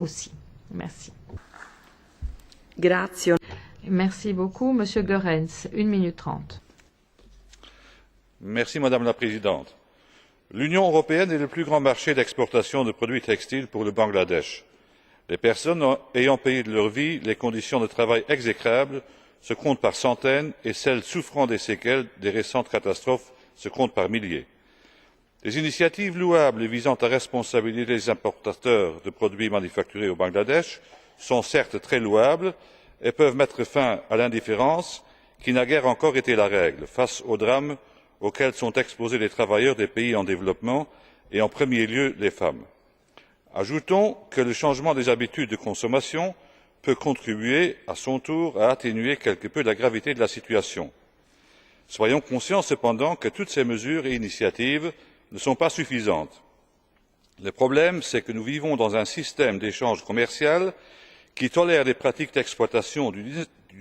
aussi. Merci. Grazie. Merci beaucoup. Monsieur Goerens, 1 minute 30. Merci, Madame la Présidente. L'Union européenne est le plus grand marché d'exportation de produits textiles pour le Bangladesh. Les personnes ayant payé de leur vie les conditions de travail exécrables se comptent par centaines et celles souffrant des séquelles des récentes catastrophes se comptent par milliers. Les initiatives louables visant à responsabiliser les importateurs de produits manufacturés au Bangladesh sont certes très louables et peuvent mettre fin à l'indifférence qui naguère encore été la règle face aux drames auxquels sont exposés les travailleurs des pays en développement et en premier lieu les femmes. Ajoutons que le changement des habitudes de consommation peut contribuer à son tour à atténuer quelque peu la gravité de la situation. Soyons conscients cependant que toutes ces mesures et initiatives ne sont pas suffisantes. Le problème, c'est que nous vivons dans un système d'échange commercial qui tolère des pratiques d'exploitation du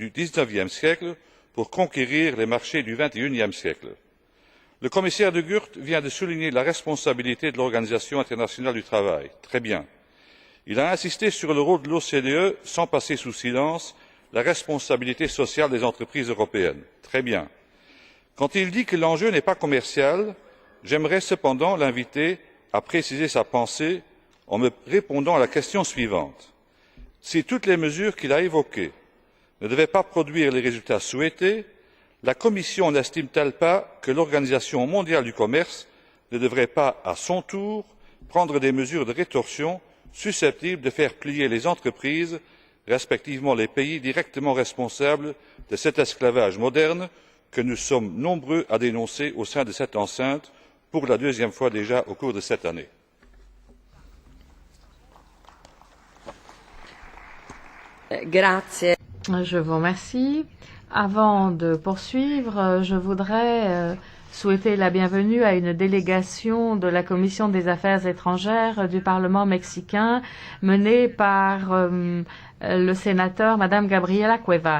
XIXe siècle pour conquérir les marchés du XXIe siècle. Le commissaire De Gucht vient de souligner la responsabilité de l'Organisation internationale du travail. Très bien. Il a insisté sur le rôle de l'OCDE sans passer sous silence la responsabilité sociale des entreprises européennes. Très bien. Quand il dit que l'enjeu n'est pas commercial, j'aimerais cependant l'inviter à préciser sa pensée en me répondant à la question suivante. Si toutes les mesures qu'il a évoquées ne devaient pas produire les résultats souhaités, la Commission n'estime t elle pas que l'Organisation mondiale du commerce ne devrait pas, à son tour, prendre des mesures de rétorsion susceptibles de faire plier les entreprises, respectivement les pays directement responsables de cet esclavage moderne que nous sommes nombreux à dénoncer au sein de cette enceinte pour la deuxième fois déjà au cours de cette année? Grazie. Je vous remercie. Avant de poursuivre, je voudrais souhaiter la bienvenue à une délégation de la Commission des affaires étrangères du Parlement mexicain menée par le sénateur Madame Gabriela Cuevas.